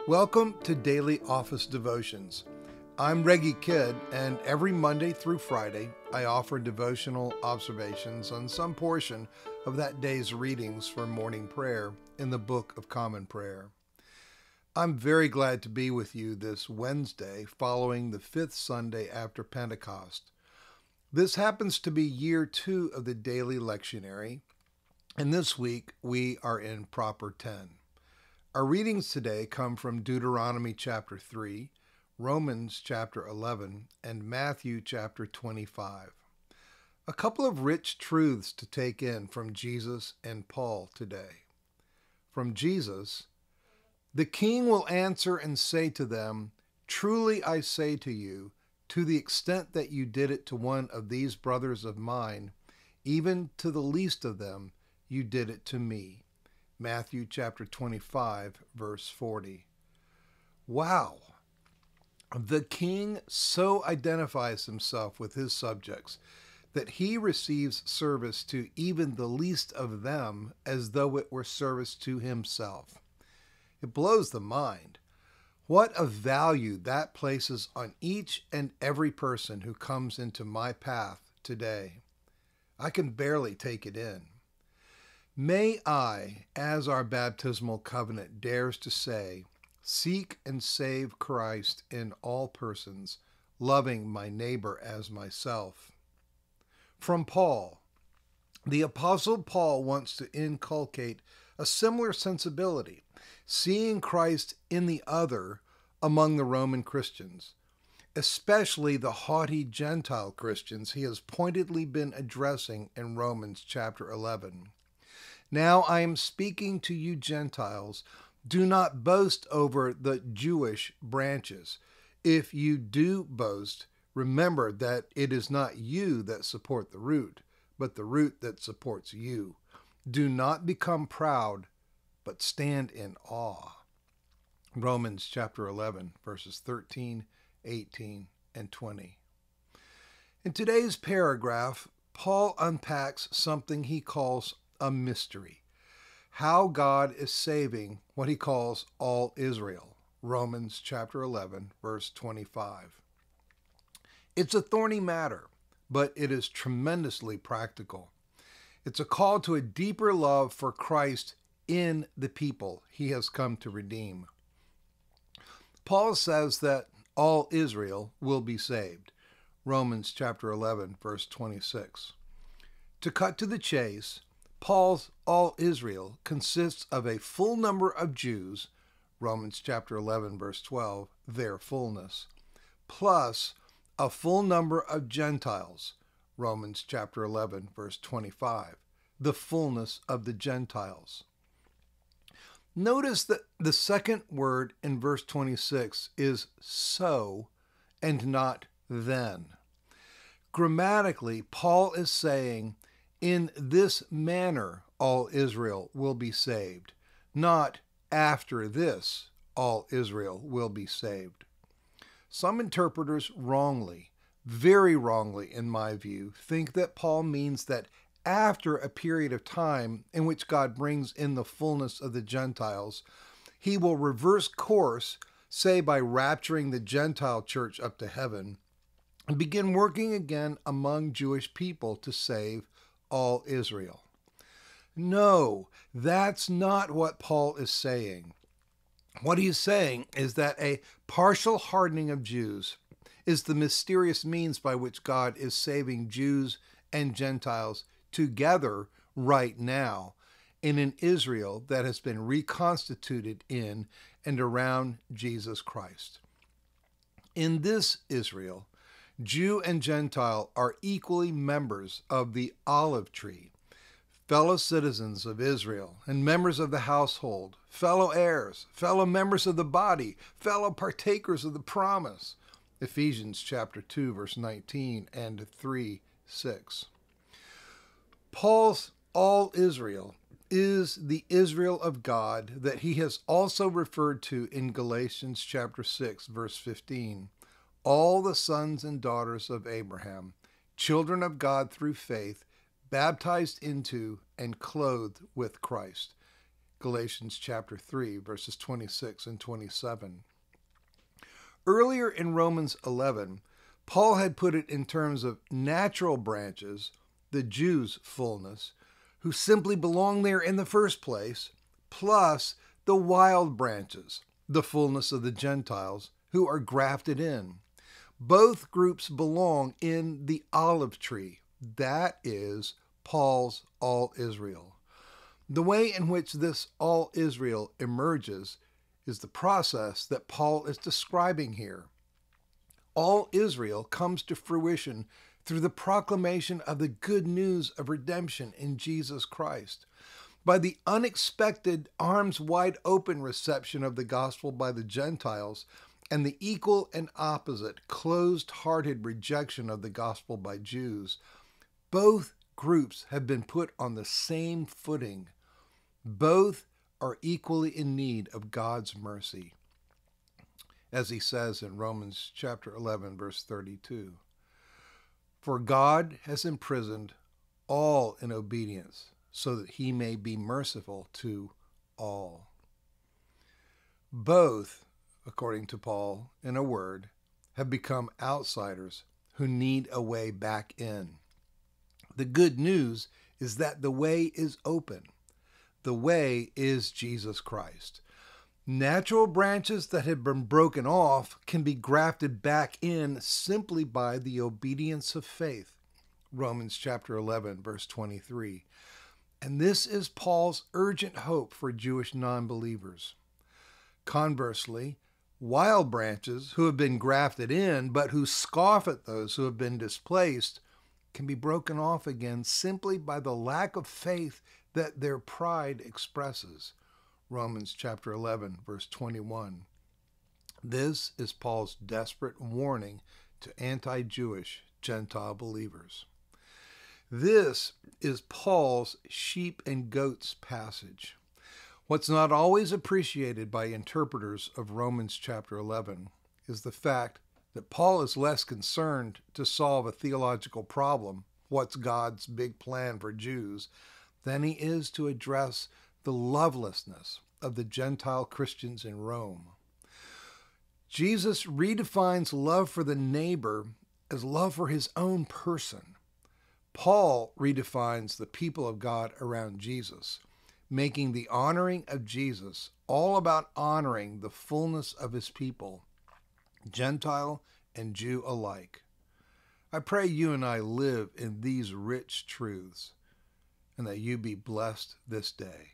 Welcome to Daily Office Devotions. I'm Reggie Kidd, and every Monday through Friday, I offer devotional observations on some portion of that day's readings for morning prayer in the Book of Common Prayer. I'm very glad to be with you this Wednesday following the fifth Sunday after Pentecost. This happens to be year 2 of the daily lectionary, and this week we are in Proper 10. Our readings today come from Deuteronomy chapter 3, Romans chapter 11, and Matthew chapter 25. A couple of rich truths to take in from Jesus and Paul today. From Jesus, the king will answer and say to them, "Truly I say to you, to the extent that you did it to one of these brothers of mine, even to the least of them, you did it to me." Matthew chapter 25, verse 40. Wow! The king so identifies himself with his subjects that he receives service to even the least of them as though it were service to himself. It blows the mind. What a value that places on each and every person who comes into my path today. I can barely take it in. May I, as our baptismal covenant dares to say, seek and save Christ in all persons, loving my neighbor as myself. From Paul, the Apostle Paul wants to inculcate a similar sensibility, seeing Christ in the other among the Roman Christians, especially the haughty Gentile Christians he has pointedly been addressing in Romans chapter 11. Now I am speaking to you Gentiles. Do not boast over the Jewish branches. If you do boast, remember that it is not you that support the root, but the root that supports you. Do not become proud, but stand in awe. Romans chapter 11, verses 13, 18, and 20. In today's paragraph, Paul unpacks something he calls a mystery. How God is saving what he calls all Israel. Romans chapter 11, verse 25. It's a thorny matter, but it is tremendously practical. It's a call to a deeper love for Christ in the people he has come to redeem. Paul says that all Israel will be saved. Romans chapter 11, verse 26. To cut to the chase, Paul's all Israel consists of a full number of Jews, Romans chapter 11, verse 12, their fullness, plus a full number of Gentiles, Romans chapter 11, verse 25, the fullness of the Gentiles. Notice that the second word in verse 26 is so and not then. Grammatically, Paul is saying, in this manner all Israel will be saved, not after this all Israel will be saved. Some interpreters wrongly, very wrongly in my view, think that Paul means that after a period of time in which God brings in the fullness of the Gentiles, he will reverse course, say by rapturing the Gentile church up to heaven, and begin working again among Jewish people to save all Israel. No, that's not what Paul is saying. What he's saying is that a partial hardening of Jews is the mysterious means by which God is saving Jews and Gentiles together right now in an Israel that has been reconstituted in and around Jesus Christ. In this Israel, Jew and Gentile are equally members of the olive tree, fellow citizens of Israel and members of the household, fellow heirs, fellow members of the body, fellow partakers of the promise. Ephesians chapter 2, verse 19 and 3:6. Paul's all Israel is the Israel of God that he has also referred to in Galatians chapter 6, verse 15. All the sons and daughters of Abraham, children of God through faith, baptized into and clothed with Christ. Galatians chapter 3, verses 26 and 27. Earlier in Romans 11, Paul had put it in terms of natural branches, the Jews' fullness, who simply belong there in the first place, plus the wild branches, the fullness of the Gentiles, who are grafted in. Both groups belong in the olive tree. That is Paul's all Israel. The way in which this all Israel emerges is the process that Paul is describing here. All Israel comes to fruition through the proclamation of the good news of redemption in Jesus Christ. By the unexpected, arms wide open reception of the gospel by the Gentiles, and the equal and opposite, closed-hearted rejection of the gospel by Jews, both groups have been put on the same footing. Both are equally in need of God's mercy, as he says in Romans chapter 11, verse 32. For God has imprisoned all in obedience, so that he may be merciful to all. Both, according to Paul, in a word, have become outsiders who need a way back in. The good news is that the way is open. The way is Jesus Christ. Natural branches that have been broken off can be grafted back in simply by the obedience of faith. Romans chapter 11, verse 23. And this is Paul's urgent hope for Jewish non-believers. Conversely, wild branches who have been grafted in, but who scoff at those who have been displaced, can be broken off again simply by the lack of faith that their pride expresses. Romans chapter 11, verse 21. This is Paul's desperate warning to anti-Jewish Gentile believers. This is Paul's sheep and goats passage. What's not always appreciated by interpreters of Romans chapter 11 is the fact that Paul is less concerned to solve a theological problem, what's God's big plan for Jews, than he is to address the lovelessness of the Gentile Christians in Rome. Jesus redefines love for the neighbor as love for his own person. Paul redefines the people of God around Jesus, making the honoring of Jesus all about honoring the fullness of his people, Gentile and Jew alike. I pray you and I live in these rich truths, and that you be blessed this day.